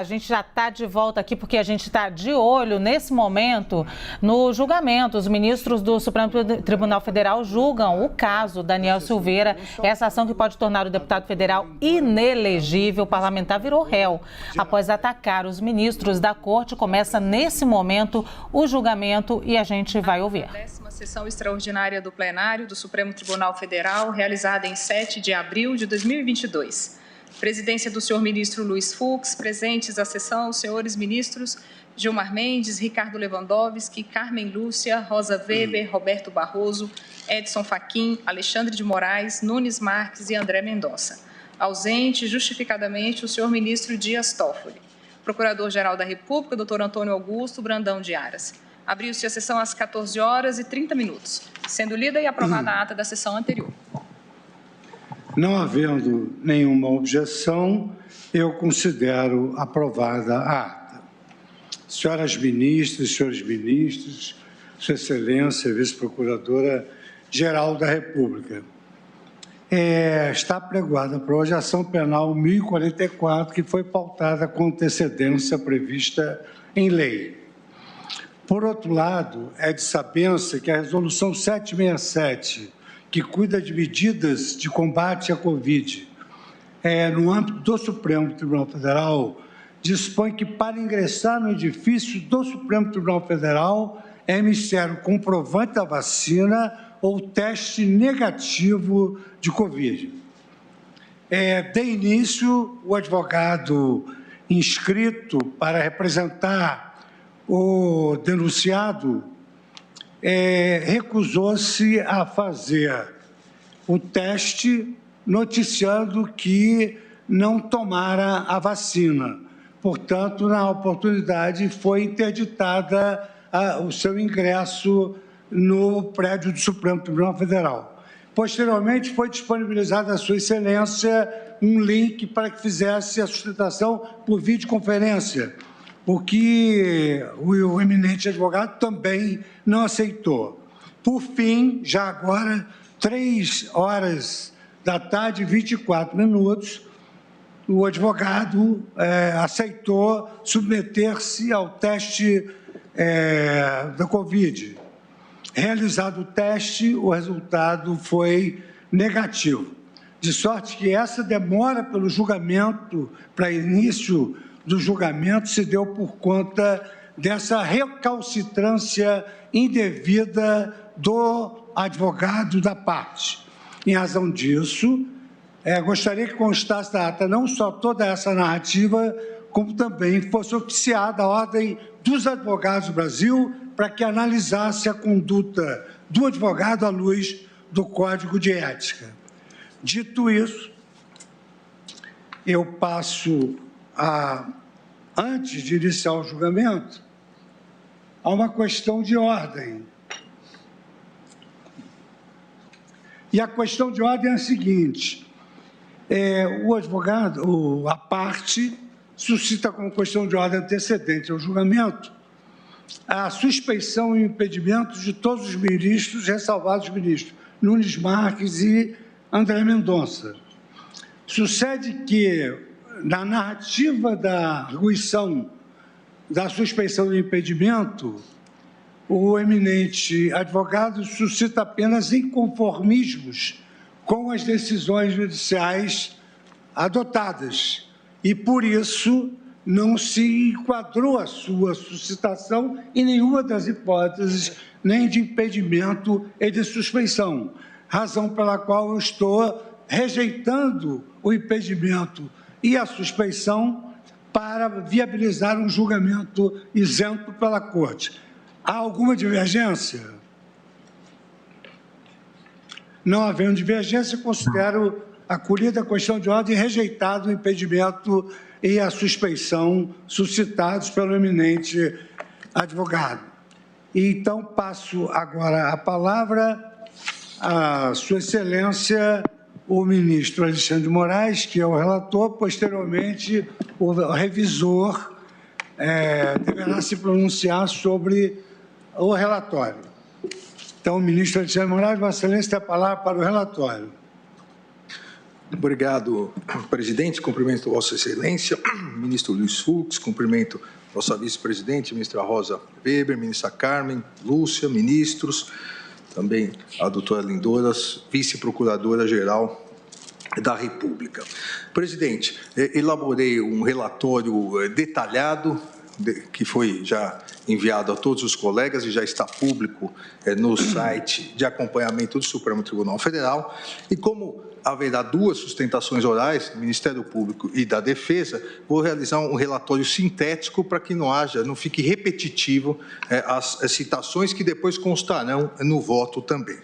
A gente já está de volta aqui porque a gente está de olho, nesse momento, no julgamento. Os ministros do Supremo Tribunal Federal julgam o caso Daniel Silveira, essa ação que pode tornar o deputado federal inelegível. O parlamentar virou réu após atacar os ministros da corte. Começa nesse momento o julgamento e a gente vai ouvir. A sessão extraordinária do plenário do Supremo Tribunal Federal, realizada em 7 de abril de 2022. Presidência do senhor ministro Luiz Fux, presentes à sessão os senhores ministros Gilmar Mendes, Ricardo Lewandowski, Carmen Lúcia, Rosa Weber, Roberto Barroso, Edson Fachin, Alexandre de Moraes, Nunes Marques e André Mendonça. Ausente, justificadamente, o senhor ministro Dias Toffoli. Procurador-Geral da República, doutor Antônio Augusto Brandão de Aras. Abriu-se a sessão às 14h30, sendo lida e aprovada a ata da sessão anterior. Não havendo nenhuma objeção, eu considero aprovada a ata. Senhoras ministras, senhores ministros, Sua Excelência, Vice-Procuradora-Geral da República, está apregoada para hoje a ação penal 1044, que foi pautada com antecedência prevista em lei. Por outro lado, é de saber-se que a Resolução 767, que cuida de medidas de combate à Covid, no âmbito do Supremo Tribunal Federal, dispõe que para ingressar no edifício do Supremo Tribunal Federal é necessário comprovante da vacina ou teste negativo de Covid. De início, o advogado inscrito para representar o denunciado recusou-se a fazer o teste, noticiando que não tomara a vacina. Portanto, na oportunidade, foi interditada o seu ingresso no prédio do Supremo Tribunal Federal. Posteriormente, foi disponibilizado à Sua Excelência um link para que fizesse a sustentação por videoconferência, o que o eminente advogado também não aceitou. Por fim, já agora, 3h24, o advogado aceitou submeter-se ao teste da Covid. Realizado o teste, o resultado foi negativo, de sorte que essa demora pelo julgamento, para início do julgamento, se deu por conta dessa recalcitrância indevida do advogado da parte. Em razão disso, gostaria que constasse da ata não só toda essa narrativa, como também fosse oficiada a Ordem dos Advogados do Brasil para que analisasse a conduta do advogado à luz do Código de Ética. Dito isso, eu passo antes de iniciar o julgamento, há uma questão de ordem. E a questão de ordem é a seguinte: o advogado, a parte, suscita como questão de ordem antecedente ao julgamento a suspeição e o impedimento de todos os ministros, ressalvados os ministros Nunes Marques e André Mendonça. Sucede que, na narrativa da arguição da suspeição e impedimento, o eminente advogado suscita apenas inconformismos com as decisões judiciais adotadas e, por isso, não se enquadrou a sua suscitação em nenhuma das hipóteses, nem de impedimento e de suspeição, razão pela qual eu estou rejeitando o impedimento e a suspeição para viabilizar um julgamento isento pela Corte. Há alguma divergência? Não havendo divergência, considero acolhida a questão de ordem e rejeitado o impedimento e a suspeição suscitados pelo eminente advogado. E, então, passo agora a palavra à Sua Excelência, o ministro Alexandre de Moraes, que é o relator. Posteriormente, o revisor deverá se pronunciar sobre o relatório. Então, o ministro Alexandre de Moraes, Vossa Excelência, tem a palavra para o relatório. Obrigado, presidente. Cumprimento Vossa Excelência, ministro Luiz Fux, cumprimento Vossa vice-presidente, ministra Rosa Weber, ministra Carmen, Lúcia, ministros, também a doutora Lindoras, vice-procuradora-geral da República. Presidente, elaborei um relatório detalhado, que foi já enviado a todos os colegas e já está público no site de acompanhamento do Supremo Tribunal Federal. E como haverá duas sustentações orais, do Ministério Público e da Defesa, vou realizar um relatório sintético para que não fique repetitivo as citações que depois constarão no voto também.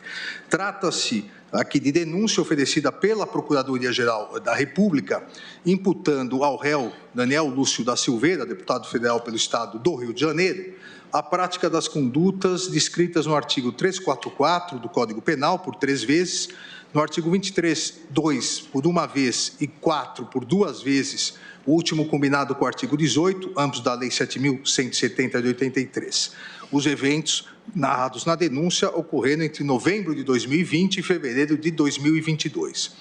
Trata-se aqui de denúncia oferecida pela Procuradoria-Geral da República, imputando ao réu Daniel Lúcio da Silveira, deputado federal pelo Estado do Rio de Janeiro, a prática das condutas descritas no artigo 344 do Código Penal, por 3 vezes, no artigo 23(2), por 1 vez, e 4, por 2 vezes, o último combinado com o artigo 18, ambos da Lei 7.170 de 83. Os eventos narrados na denúncia ocorreram entre novembro de 2020 e fevereiro de 2022.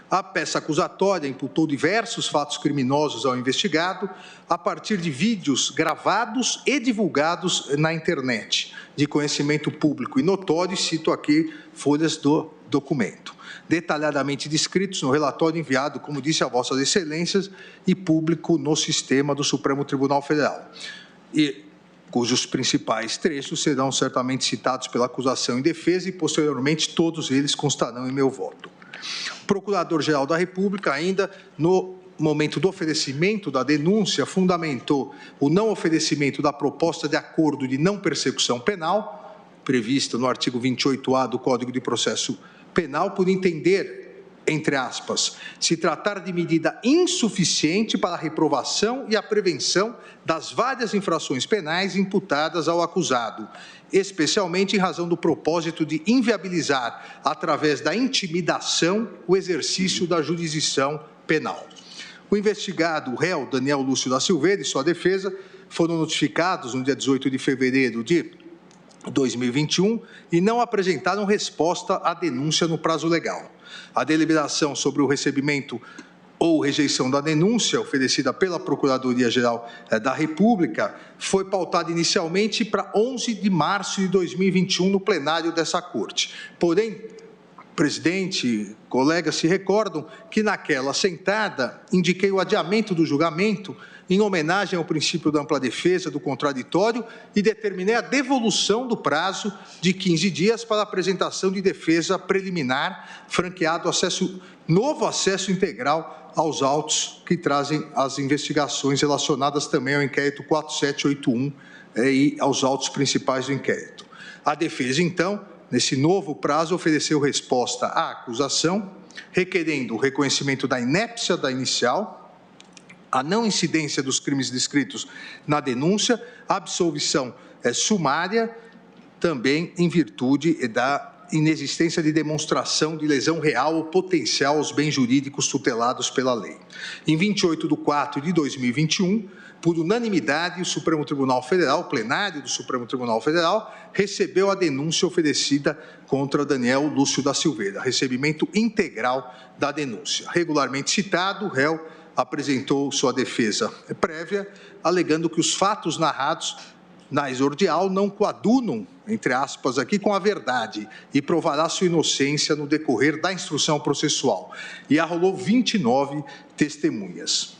A peça acusatória imputou diversos fatos criminosos ao investigado a partir de vídeos gravados e divulgados na internet, de conhecimento público e notório, cito aqui folhas do documento, detalhadamente descritos no relatório enviado, como disse a Vossas Excelências, e público no sistema do Supremo Tribunal Federal, e cujos principais trechos serão certamente citados pela acusação e defesa e, posteriormente, todos eles constarão em meu voto. O Procurador-Geral da República, ainda no momento do oferecimento da denúncia, fundamentou o não oferecimento da proposta de acordo de não persecução penal, prevista no artigo 28A do Código de Processo Penal, por entender, entre aspas, se tratar de medida insuficiente para a reprovação e a prevenção das várias infrações penais imputadas ao acusado, especialmente em razão do propósito de inviabilizar, através da intimidação, o exercício da jurisdição penal. O investigado, o réu Daniel Lúcio da Silveira e sua defesa foram notificados no dia 18 de fevereiro de 2021 e não apresentaram resposta à denúncia no prazo legal. A deliberação sobre o recebimento ou rejeição da denúncia oferecida pela Procuradoria-Geral da República foi pautada inicialmente para 11 de março de 2021 no plenário dessa Corte. Porém, presidente, colegas se recordam que naquela sentada indiquei o adiamento do julgamento em homenagem ao princípio da ampla defesa do contraditório e determinei a devolução do prazo de 15 dias para a apresentação de defesa preliminar, franqueado novo acesso integral aos autos que trazem as investigações relacionadas também ao inquérito 4781 e aos autos principais do inquérito. A defesa, então, nesse novo prazo, ofereceu resposta à acusação, requerendo o reconhecimento da inépcia da inicial, a não incidência dos crimes descritos na denúncia, a absolvição sumária, também em virtude da inexistência de demonstração de lesão real ou potencial aos bens jurídicos tutelados pela lei. Em 28 de 4 de 2021, por unanimidade, o Supremo Tribunal Federal, o plenário do Supremo Tribunal Federal, recebeu a denúncia oferecida contra Daniel Lúcio da Silveira, recebimento integral da denúncia. Regularmente citado, o réu apresentou sua defesa prévia, alegando que os fatos narrados na exordial não coadunam, entre aspas, aqui com a verdade e provará sua inocência no decorrer da instrução processual. E arrolou 29 testemunhas.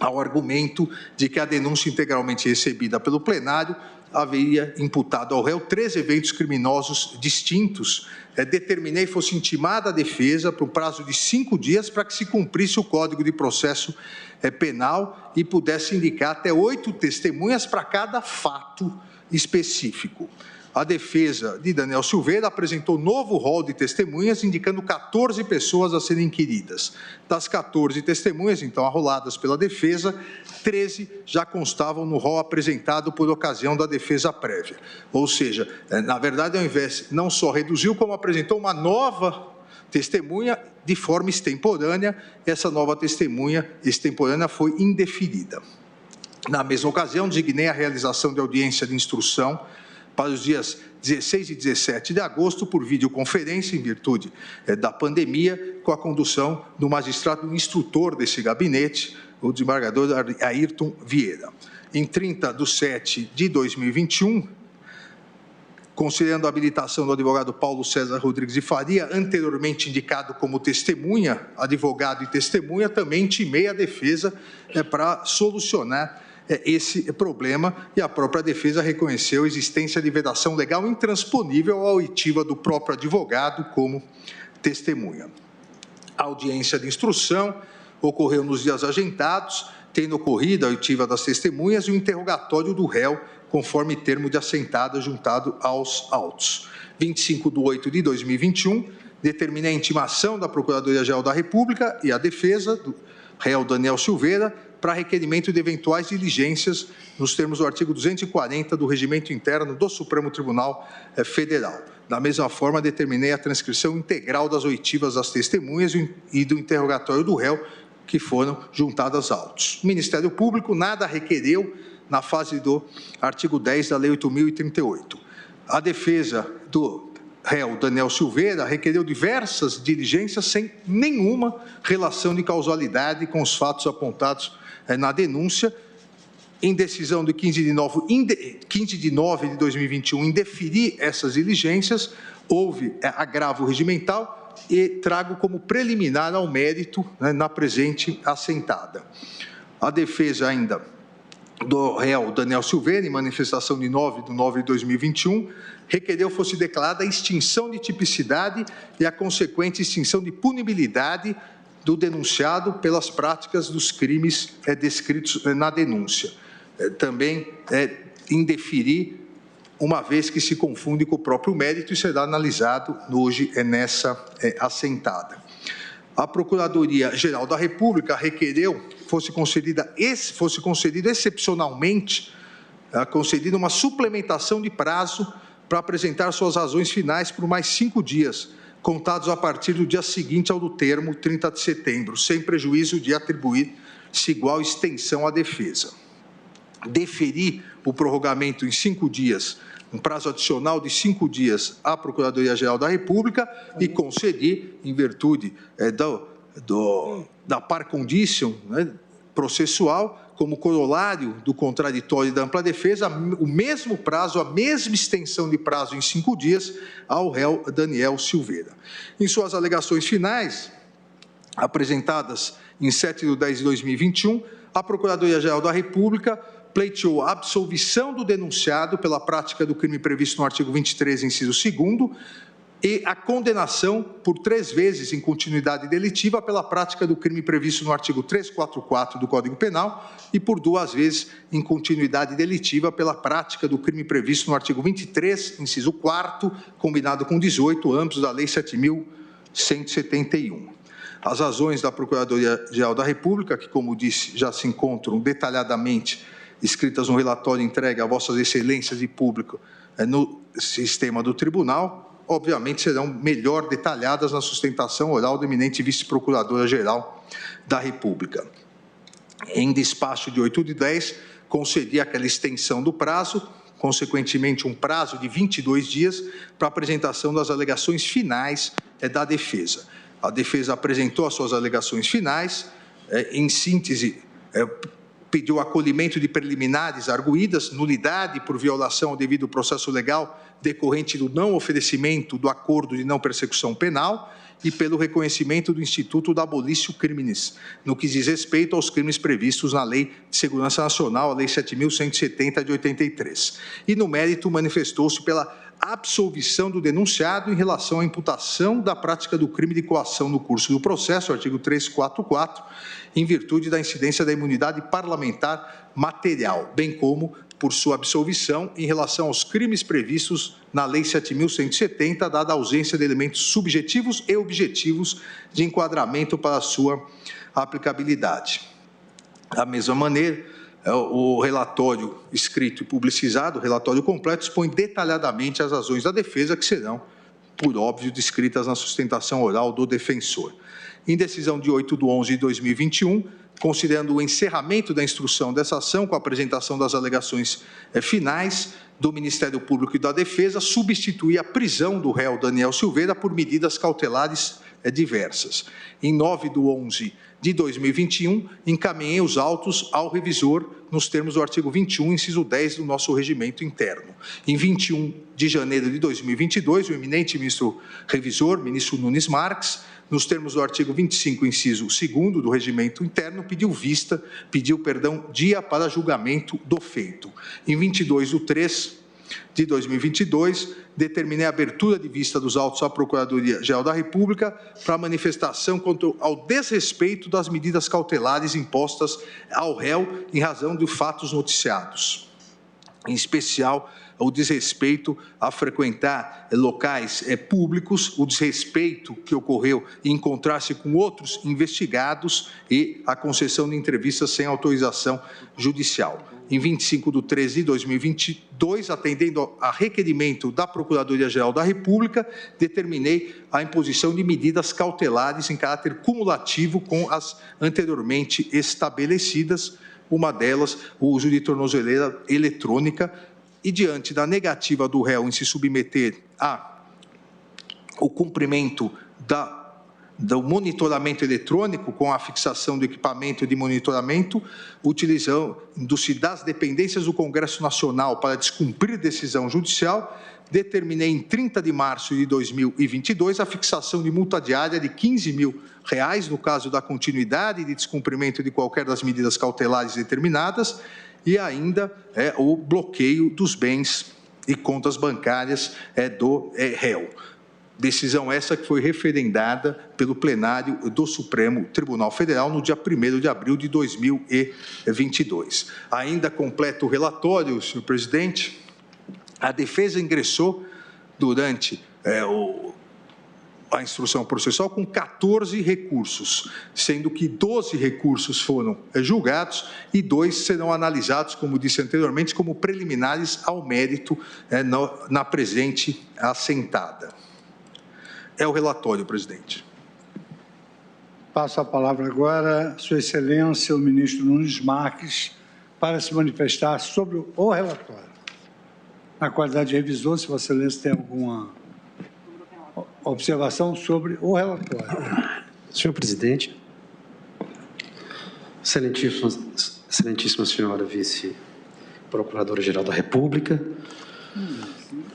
Ao argumento de que a denúncia integralmente recebida pelo plenário havia imputado ao réu 3 eventos criminosos distintos, determinei fosse intimada a defesa por um prazo de 5 dias para que se cumprisse o Código de Processo Penal e pudesse indicar até 8 testemunhas para cada fato específico. A defesa de Daniel Silveira apresentou novo rol de testemunhas, indicando 14 pessoas a serem inquiridas. Das 14 testemunhas, então, arroladas pela defesa, 13 já constavam no rol apresentado por ocasião da defesa prévia. Ou seja, na verdade, ao invés, não só reduziu, como apresentou uma nova testemunha de forma extemporânea. Essa nova testemunha extemporânea foi indeferida. Na mesma ocasião, designei a realização de audiência de instrução para os dias 16 e 17 de agosto, por videoconferência, em virtude da pandemia, com a condução do magistrado instrutor desse gabinete, o desembargador Ayrton Vieira. Em 30/7 de 2021, considerando a habilitação do advogado Paulo César Rodrigues de Faria, anteriormente indicado como testemunha, advogado e testemunha, também intimei a defesa para solucionar esse problema, e a própria defesa reconheceu a existência de vedação legal intransponível à oitiva do próprio advogado como testemunha. A audiência de instrução ocorreu nos dias agendados, tendo ocorrido a oitiva das testemunhas e o interrogatório do réu, conforme termo de assentada juntado aos autos. 25/8 de 2021, determinei a intimação da Procuradoria-Geral da República e a defesa do réu Daniel Silveira para requerimento de eventuais diligências nos termos do artigo 240 do Regimento Interno do Supremo Tribunal Federal. Da mesma forma, determinei a transcrição integral das oitivas das testemunhas e do interrogatório do réu, que foram juntadas autos. O Ministério Público nada requereu na fase do artigo 10 da Lei 8.038. A defesa do réu Daniel Silveira requereu diversas diligências sem nenhuma relação de causalidade com os fatos apontados na denúncia. Em decisão de 15 de nove de 2021, indeferir essas diligências, houve agravo regimental e trago como preliminar ao mérito na presente assentada. A defesa ainda do réu Daniel Silveira, em manifestação de 9/9 de 2021, requereu fosse declarada a extinção de tipicidade e a consequente extinção de punibilidade do denunciado pelas práticas dos crimes descritos na denúncia. Também indeferir, uma vez que se confunde com o próprio mérito, e será analisado hoje nessa assentada. A Procuradoria-Geral da República requereu fosse concedida excepcionalmente uma suplementação de prazo para apresentar suas razões finais por mais 5 dias, contados a partir do dia seguinte ao do termo, 30 de setembro, sem prejuízo de atribuir-se igual extensão à defesa. Deferir o prorrogamento em 5 dias, um prazo adicional de 5 dias à Procuradoria-Geral da República, e conceder, em virtude da par condicio processual, como corolário do contraditório e da ampla defesa, o mesmo prazo, a mesma extensão de prazo em 5 dias ao réu Daniel Silveira. Em suas alegações finais, apresentadas em 7/10 de 2021, a Procuradoria-Geral da República pleiteou a absolvição do denunciado pela prática do crime previsto no artigo 23, inciso 2º, e a condenação por 3 vezes em continuidade delitiva pela prática do crime previsto no artigo 344 do Código Penal e por 2 vezes em continuidade delitiva pela prática do crime previsto no artigo 23, inciso 4º, combinado com 18, ambos da Lei 7.171. As razões da Procuradoria-Geral da República, que, como disse, já se encontram detalhadamente escritas no relatório entregue a Vossas Excelências e público no sistema do Tribunal, obviamente serão melhor detalhadas na sustentação oral do eminente Vice-Procuradora-Geral da República. Em despacho de 8/10, concedi aquela extensão do prazo, consequentemente um prazo de 22 dias para apresentação das alegações finais da defesa. A defesa apresentou as suas alegações finais, em síntese, pediu acolhimento de preliminares arguídas, nulidade por violação ao devido processo legal decorrente do não oferecimento do acordo de não persecução penal e pelo reconhecimento do Instituto da Abolitio Criminis, no que diz respeito aos crimes previstos na Lei de Segurança Nacional, a Lei 7.170 de 83. E no mérito manifestou-se pela absolvição do denunciado em relação à imputação da prática do crime de coação no curso do processo, artigo 344, em virtude da incidência da imunidade parlamentar material, bem como por sua absolvição em relação aos crimes previstos na Lei 7.170, dada a ausência de elementos subjetivos e objetivos de enquadramento para a sua aplicabilidade. Da mesma maneira, o relatório escrito e publicizado, o relatório completo, expõe detalhadamente as razões da defesa, que serão, por óbvio, descritas na sustentação oral do defensor. Em decisão de 8/11 de 2021, considerando o encerramento da instrução dessa ação com a apresentação das alegações finais do Ministério Público e da Defesa, substituir a prisão do réu Daniel Silveira por medidas cautelares diversas. Em 9/11 de 2021, encaminhei os autos ao revisor nos termos do artigo 21, inciso 10 do nosso regimento interno. Em 21 de janeiro de 2022, o eminente ministro revisor, ministro Nunes Marques, nos termos do artigo 25, inciso 2º do regimento interno, pediu dia para julgamento do feito. Em 22/3 de 2022, determinei a abertura de vista dos autos à Procuradoria-Geral da República para manifestação quanto ao desrespeito das medidas cautelares impostas ao réu em razão dos fatos noticiados, em especial o desrespeito a frequentar locais públicos, o desrespeito que ocorreu em encontrar-se com outros investigados e a concessão de entrevistas sem autorização judicial. Em 25/13 de 2022, atendendo a requerimento da Procuradoria-Geral da República, determinei a imposição de medidas cautelares em caráter cumulativo com as anteriormente estabelecidas, uma delas, o uso de tornozeleira eletrônica, e diante da negativa do réu em se submeter ao cumprimento do monitoramento eletrônico com a fixação do equipamento de monitoramento, utilizando-se das dependências do Congresso Nacional para descumprir decisão judicial, determinei em 30 de março de 2022 a fixação de multa diária de R$ 15.000 no caso da continuidade de descumprimento de qualquer das medidas cautelares determinadas e ainda o bloqueio dos bens e contas bancárias do réu. Decisão essa que foi referendada pelo plenário do Supremo Tribunal Federal no dia 1º de abril de 2022. Ainda completa o relatório, senhor presidente. A defesa ingressou durante a instrução processual com 14 recursos, sendo que 12 recursos foram julgados e 2 serão analisados, como disse anteriormente, como preliminares ao mérito na presente assentada. É o relatório, presidente. Passo a palavra agora à Sua Excelência, o ministro Nunes Marques, para se manifestar sobre o relatório. Na qualidade de revisor, se Vossa Excelência tem alguma observação sobre o relatório. Senhor presidente, excelentíssima senhora vice-procuradora-geral da República,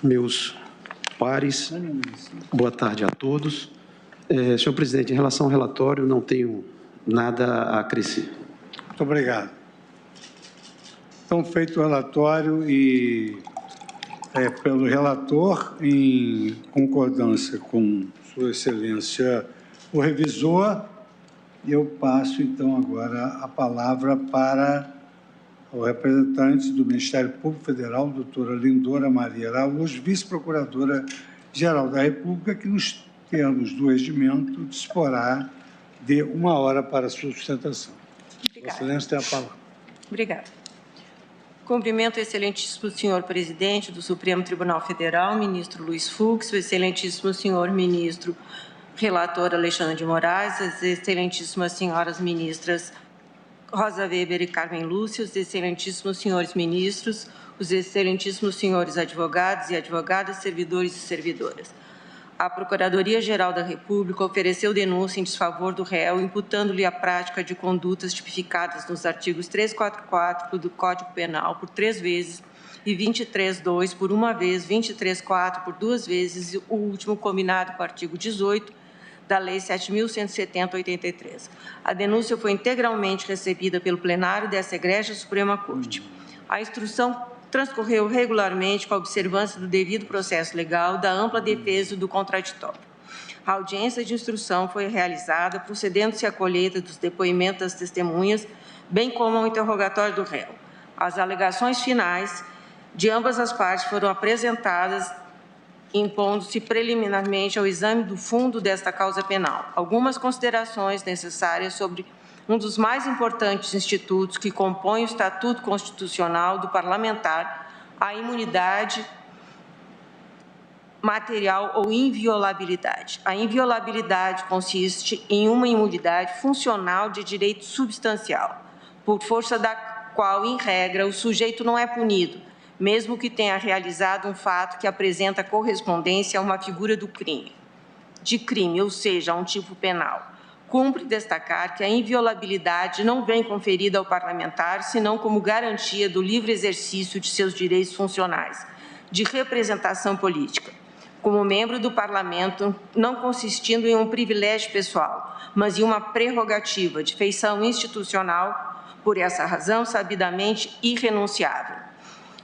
meus pares, boa tarde a todos. Senhor presidente, em relação ao relatório, não tenho nada a acrescer. Muito obrigado. Então, feito o relatório e pelo relator, em concordância com Sua Excelência o revisor, eu passo, então, agora a palavra para o representante do Ministério Público Federal, doutora Lindora Maria Araújo, vice-procuradora-geral da República, que, nos termos do regimento, disporá de 1 hora para a sua sustentação. Obrigada. Vossa Excelência tem a palavra. Obrigada. Cumprimento o excelentíssimo senhor presidente do Supremo Tribunal Federal, ministro Luiz Fux, o excelentíssimo senhor ministro relator Alexandre de Moraes, as excelentíssimas senhoras ministras Rosa Weber e Carmen Lúcia, os excelentíssimos senhores ministros, os excelentíssimos senhores advogados e advogadas, servidores e servidoras. A Procuradoria-Geral da República ofereceu denúncia em desfavor do réu, imputando-lhe a prática de condutas tipificadas nos artigos 344 do Código Penal por 3 vezes e 23.2 por 1 vez, 23.4 por 2 vezes e o último combinado com o artigo 18 da Lei 7.170/83. A denúncia foi integralmente recebida pelo plenário dessa egrégia Suprema Corte. A instrução transcorreu regularmente com a observância do devido processo legal, da ampla defesa e do contraditório. A audiência de instrução foi realizada, procedendo-se à colheita dos depoimentos das testemunhas, bem como ao interrogatório do réu. As alegações finais de ambas as partes foram apresentadas, impondo-se preliminarmente ao exame do fundo desta causa penal. Algumas considerações necessárias sobre um dos mais importantes institutos que compõem o Estatuto Constitucional do Parlamentar, a imunidade material ou inviolabilidade. A inviolabilidade consiste em uma imunidade funcional de direito substancial, por força da qual, em regra, o sujeito não é punido, mesmo que tenha realizado um fato que apresenta correspondência a uma figura do crime, ou seja, a um tipo penal. Cumpre destacar que a inviolabilidade não vem conferida ao parlamentar, senão como garantia do livre exercício de seus direitos funcionais, de representação política, como membro do parlamento, não consistindo em um privilégio pessoal, mas em uma prerrogativa de feição institucional, por essa razão, sabidamente irrenunciável.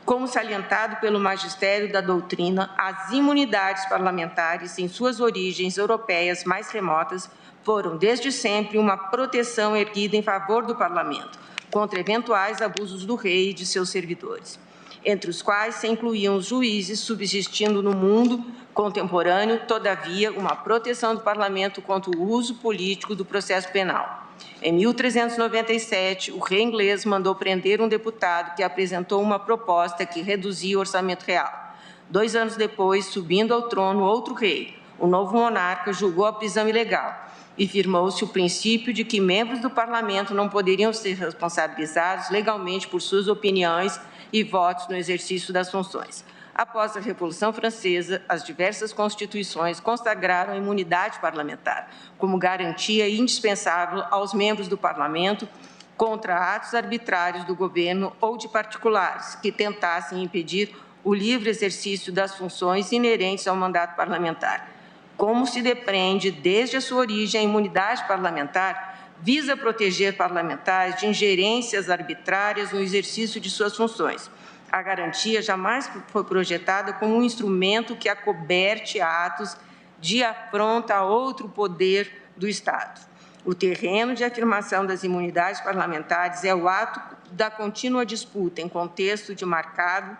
Como salientado pelo magistério da doutrina, as imunidades parlamentares, em suas origens europeias mais remotas, foram desde sempre uma proteção erguida em favor do parlamento, contra eventuais abusos do rei e de seus servidores, entre os quais se incluíam os juízes, subsistindo no mundo contemporâneo, todavia, uma proteção do parlamento contra o uso político do processo penal. Em 1397, o rei inglês mandou prender um deputado que apresentou uma proposta que reduzia o orçamento real. 2 anos depois, subindo ao trono outro rei, o novo monarca julgou a prisão ilegal e firmou-se o princípio de que membros do parlamento não poderiam ser responsabilizados legalmente por suas opiniões e votos no exercício das funções. Após a Revolução Francesa, as diversas constituições consagraram a imunidade parlamentar como garantia indispensável aos membros do parlamento contra atos arbitrários do governo ou de particulares que tentassem impedir o livre exercício das funções inerentes ao mandato parlamentar. Como se depreende desde a sua origem, a imunidade parlamentar visa proteger parlamentares de ingerências arbitrárias no exercício de suas funções. A garantia jamais foi projetada como um instrumento que acoberte atos de afronta a outro poder do Estado. O terreno de afirmação das imunidades parlamentares é o ato da contínua disputa em contexto de marcado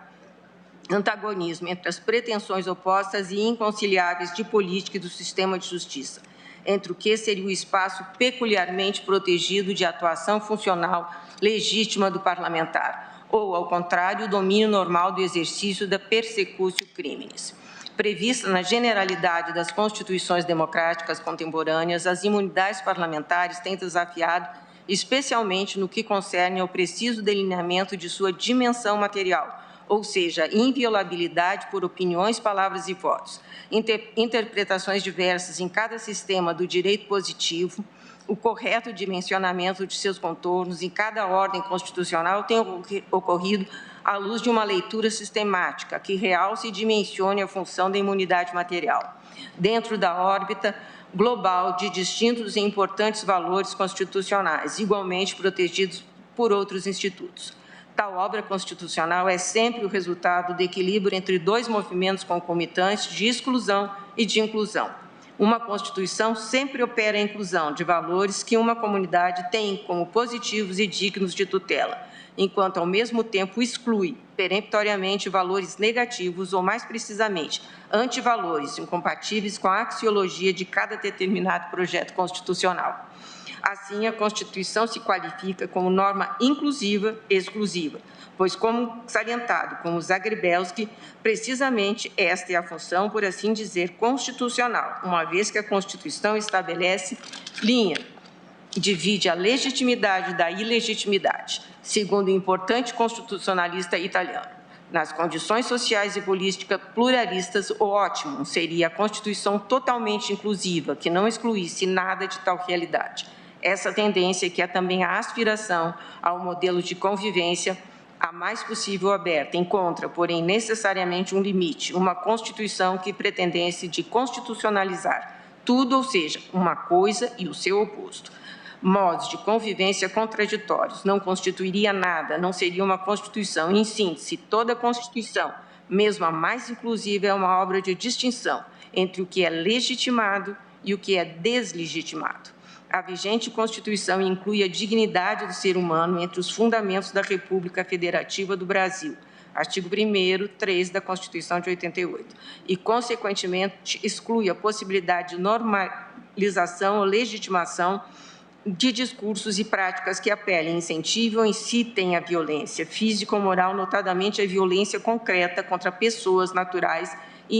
antagonismo entre as pretensões opostas e inconciliáveis de política e do sistema de justiça, entre o que seria o espaço peculiarmente protegido de atuação funcional legítima do parlamentar, ou, ao contrário, o domínio normal do exercício da persecutio criminis. Prevista na generalidade das constituições democráticas contemporâneas, as imunidades parlamentares têm desafiado, especialmente no que concerne ao preciso delineamento de sua dimensão material, ou seja, inviolabilidade por opiniões, palavras e votos, interpretações diversas em cada sistema do direito positivo, o correto dimensionamento de seus contornos em cada ordem constitucional tem ocorrido à luz de uma leitura sistemática que realce e dimensione a função da imunidade material, dentro da órbita global de distintos e importantes valores constitucionais, igualmente protegidos por outros institutos. Tal obra constitucional é sempre o resultado do equilíbrio entre 2 movimentos concomitantes de exclusão e de inclusão. Uma Constituição sempre opera a inclusão de valores que uma comunidade tem como positivos e dignos de tutela, enquanto ao mesmo tempo exclui peremptoriamente valores negativos ou, mais precisamente, antivalores incompatíveis com a axiologia de cada determinado projeto constitucional. Assim, a Constituição se qualifica como norma inclusiva e exclusiva, pois, como salientado como Zagrebelsky, precisamente esta é a função, por assim dizer, constitucional, uma vez que a Constituição estabelece linha, divide a legitimidade da ilegitimidade, segundo o importante constitucionalista italiano. Nas condições sociais e políticas pluralistas, o ótimo seria a Constituição totalmente inclusiva, que não excluísse nada de tal realidade. Essa tendência, que é também a aspiração ao modelo de convivência a mais possível aberta, encontra, porém, necessariamente um limite, uma Constituição que pretendesse de constitucionalizar tudo, ou seja, uma coisa e o seu oposto. Modos de convivência contraditórios, não constituiria nada, não seria uma Constituição. Em síntese, toda Constituição, mesmo a mais inclusiva, é uma obra de distinção entre o que é legitimado e o que é deslegitimado. A vigente Constituição inclui a dignidade do ser humano entre os fundamentos da República Federativa do Brasil, artigo 1º, 3 da Constituição de 88, e, consequentemente, exclui a possibilidade de normalização ou legitimação de discursos e práticas que apelem, incentivem ou incitem a violência física ou moral, notadamente a violência concreta contra pessoas naturais e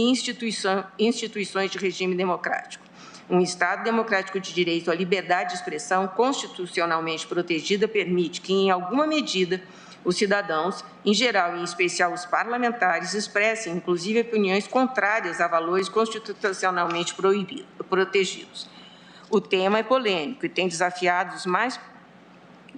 instituições de regime democrático. Um Estado democrático de direito à liberdade de expressão constitucionalmente protegida permite que, em alguma medida, os cidadãos, em geral e em especial os parlamentares, expressem, inclusive, opiniões contrárias a valores constitucionalmente protegidos. O tema é polêmico e tem desafiado os mais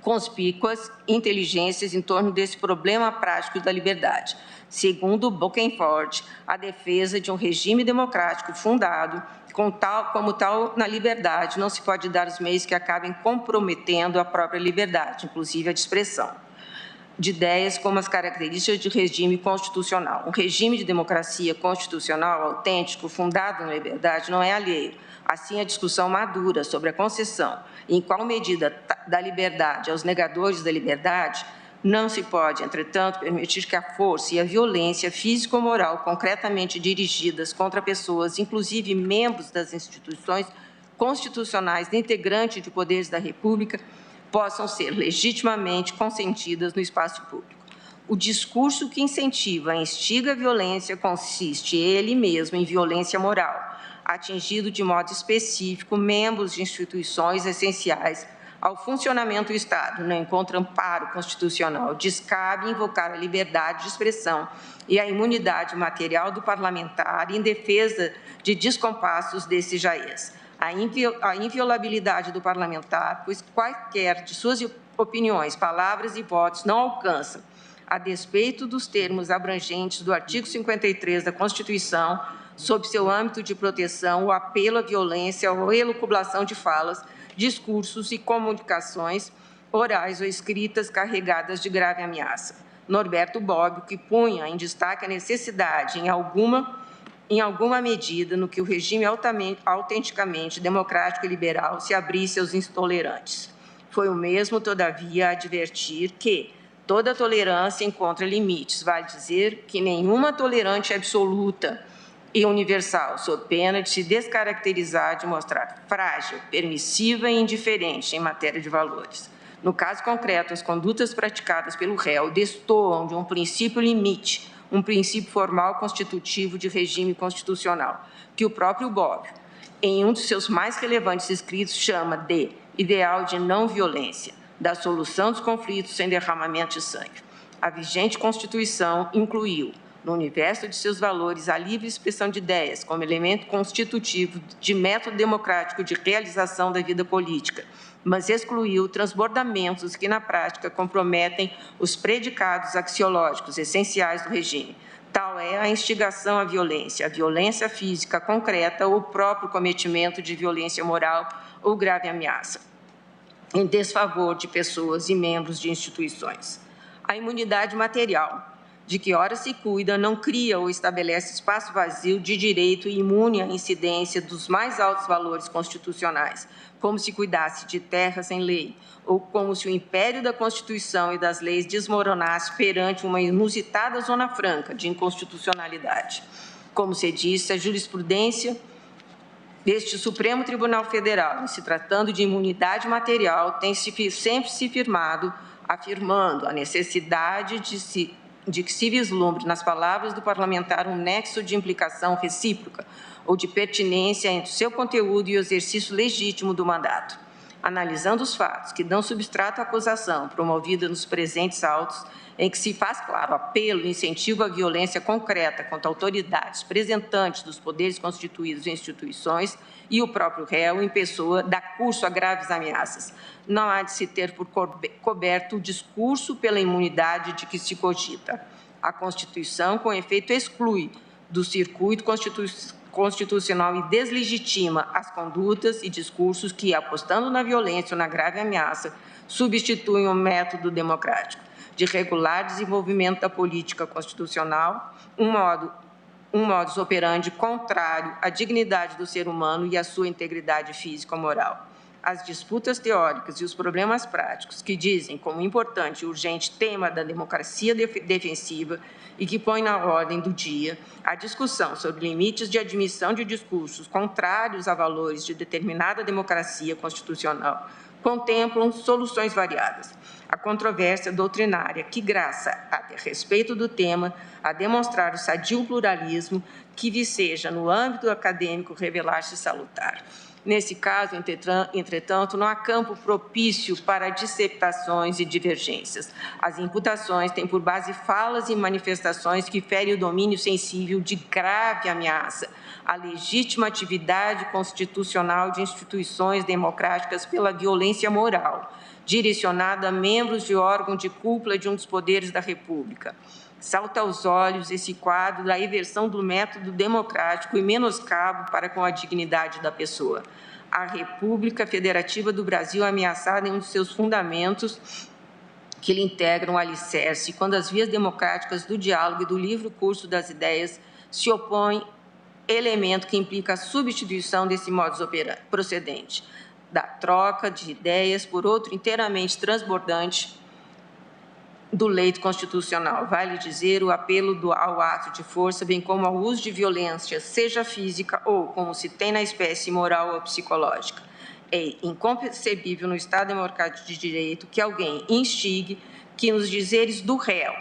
conspícuas inteligências em torno desse problema prático da liberdade. Segundo Bokenford, a defesa de um regime democrático fundado como tal na liberdade não se pode dar os meios que acabem comprometendo a própria liberdade, inclusive a de expressão de ideias como as características de regime constitucional. Um regime de democracia constitucional autêntico, fundado na liberdade, não é alheio. Assim, a discussão madura sobre a concessão e em qual medida da liberdade aos negadores da liberdade não se pode, entretanto, permitir que a força e a violência física ou moral concretamente dirigidas contra pessoas, inclusive membros das instituições constitucionais integrantes de poderes da República, possam ser legitimamente consentidas no espaço público. O discurso que incentiva e instiga a violência consiste ele mesmo em violência moral, atingindo de modo específico membros de instituições essenciais ao funcionamento do Estado, não encontra amparo constitucional, descabe invocar a liberdade de expressão e a imunidade material do parlamentar em defesa de descompassos desse jaez. A inviolabilidade do parlamentar, pois quaisquer de suas opiniões, palavras e votos não alcançam, a despeito dos termos abrangentes do artigo 53 da Constituição, sob seu âmbito de proteção, o apelo à violência ou elucubração de falas, discursos e comunicações orais ou escritas carregadas de grave ameaça. Norberto Bobbio, que punha em destaque a necessidade, em alguma medida, no que o regime autenticamente democrático e liberal se abrisse aos intolerantes. Foi o mesmo, todavia, a advertir que toda tolerância encontra limites, vale dizer que nenhuma tolerante absoluta e universal, sob pena de se descaracterizar, de mostrar frágil, permissiva e indiferente em matéria de valores. No caso concreto, as condutas praticadas pelo réu destoam de um princípio limite, um princípio formal constitutivo de regime constitucional, que o próprio Bobbio, em um dos seus mais relevantes escritos, chama de ideal de não violência, da solução dos conflitos sem derramamento de sangue. A vigente Constituição incluiu, no universo de seus valores, a livre expressão de ideias como elemento constitutivo de método democrático de realização da vida política, mas excluiu transbordamentos que, na prática, comprometem os predicados axiológicos essenciais do regime. Tal é a instigação à violência, a violência física concreta ou o próprio cometimento de violência moral ou grave ameaça, em desfavor de pessoas e membros de instituições. A imunidade material, de que ora se cuida, não cria ou estabelece espaço vazio de direito e imune à incidência dos mais altos valores constitucionais, como se cuidasse de terra sem lei, ou como se o império da Constituição e das leis desmoronasse perante uma inusitada zona franca de inconstitucionalidade. Como se disse, a jurisprudência deste Supremo Tribunal Federal, em se tratando de imunidade material, tem sempre se firmado, afirmando a necessidade de que se vislumbre, nas palavras do parlamentar, um nexo de implicação recíproca ou de pertinência entre o seu conteúdo e o exercício legítimo do mandato. Analisando os fatos que dão substrato à acusação promovida nos presentes autos, em que se faz claro apelo e incentivo à violência concreta contra autoridades representantes dos poderes constituídos em instituições e o próprio réu em pessoa dá curso a graves ameaças. Não há de se ter por coberto o discurso pela imunidade de que se cogita. A Constituição, com efeito, exclui do circuito constitucional e deslegitima as condutas e discursos que, apostando na violência ou na grave ameaça, substituem o método democrático de regular desenvolvimento da política constitucional, um modus operandi contrário à dignidade do ser humano e à sua integridade física ou moral. As disputas teóricas e os problemas práticos que dizem como importante e urgente tema da democracia defensiva e que põe na ordem do dia a discussão sobre limites de admissão de discursos contrários a valores de determinada democracia constitucional, contemplam soluções variadas. a controvérsia doutrinária que graça a ter respeito do tema, a demonstrar o sadio pluralismo que viceja no âmbito acadêmico revelar-se salutar. Nesse caso, entretanto, não há campo propício para dissertações e divergências. As imputações têm por base falas e manifestações que ferem o domínio sensível de grave ameaça à legítima atividade constitucional de instituições democráticas pela violência moral, direcionada a membros de órgão de cúpula de um dos poderes da República. Salta aos olhos esse quadro da inversão do método democrático e menoscabo para com a dignidade da pessoa. A República Federativa do Brasil é ameaçada em um dos seus fundamentos que lhe integram o alicerce, quando as vias democráticas do diálogo e do livre curso das ideias se opõem, elemento que implica a substituição desse modus operandi procedente, da troca de ideias por outro inteiramente transbordante do leito constitucional, vale dizer, o apelo ao ato de força, bem como ao uso de violência, seja física ou, como se tem na espécie, moral ou psicológica. É inconcebível no Estado democrático de direito que alguém instigue que nos dizeres do réu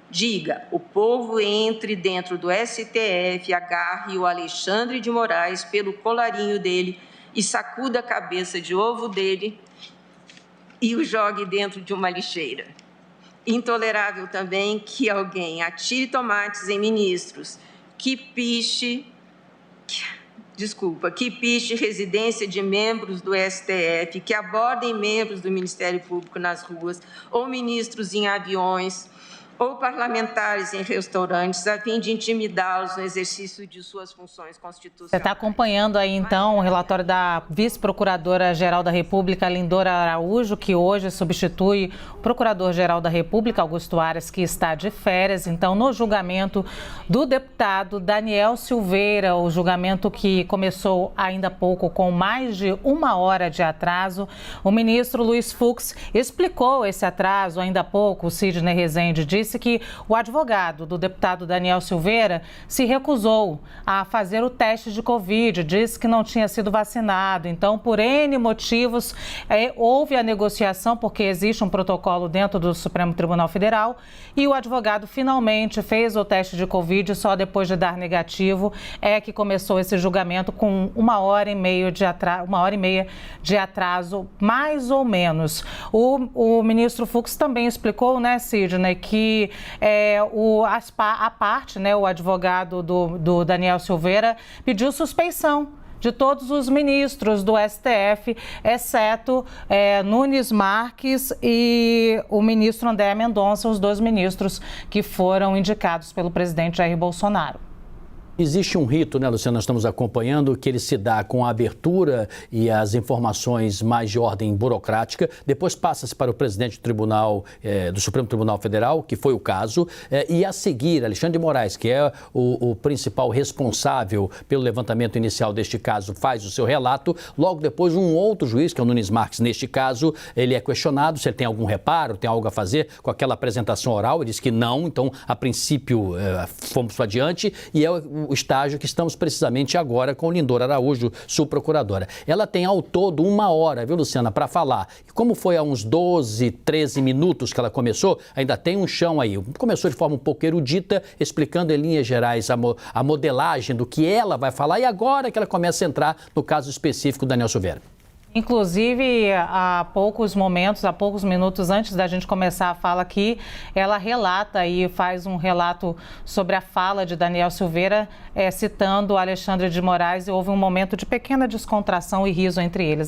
diga: o povo entre dentro do STF, agarre o Alexandre de Moraes pelo colarinho dele e sacuda a cabeça de ovo dele e o jogue dentro de uma lixeira. Intolerável também que alguém atire tomates em ministros, que piche residência de membros do STF, que abordem membros do Ministério Público nas ruas, ou ministros em aviões, ou parlamentares em restaurantes, a fim de intimidá-los no exercício de suas funções constitucionais. Você está acompanhando aí, então, o relatório da vice-procuradora-geral da República, Lindora Araújo, que hoje substitui o procurador-geral da República, Augusto Aras, que está de férias. Então, no julgamento do deputado Daniel Silveira, o julgamento que começou ainda há pouco com mais de 1 hora de atraso, o ministro Luiz Fux explicou esse atraso ainda há pouco. O Sidney Rezende disse que o advogado do deputado Daniel Silveira se recusou a fazer o teste de Covid, disse que não tinha sido vacinado. Então, por N motivos, houve a negociação, porque existe um protocolo dentro do Supremo Tribunal Federal, e o advogado finalmente fez o teste de Covid, só depois de dar negativo é que começou esse julgamento com 1 hora e meia de atraso, mais ou menos. O ministro Fux também explicou, né, Sidney, que a parte, né, o advogado do Daniel Silveira, pediu suspeição de todos os ministros do STF, exceto Nunes Marques e o ministro André Mendonça, os 2 ministros que foram indicados pelo presidente Jair Bolsonaro. Existe um rito, né, Luciana, nós estamos acompanhando, que ele se dá com a abertura e as informações mais de ordem burocrática, depois passa-se para o presidente do Tribunal, do Supremo Tribunal Federal, que foi o caso, e a seguir, Alexandre de Moraes, que é o principal responsável pelo levantamento inicial deste caso, faz o seu relato. Logo depois, um outro juiz, que é o Nunes Marques, neste caso, ele é questionado se ele tem algum reparo, tem algo a fazer com aquela apresentação oral, ele diz que não, então, a princípio, fomos adiante, e é o estágio que estamos precisamente agora com Lindora Araújo, subprocuradora. Ela tem ao todo 1 hora, viu, Luciana, para falar. E como foi há uns 12, 13 minutos que ela começou, ainda tem um chão aí. Começou de forma um pouco erudita, explicando em linhas gerais a modelagem do que ela vai falar, e agora que ela começa a entrar no caso específico do Daniel Silveira. Inclusive, há poucos minutos antes da gente começar a fala aqui, ela relata e faz um relato sobre a fala de Daniel Silveira, citando Alexandre de Moraes, e houve um momento de pequena descontração e riso entre eles.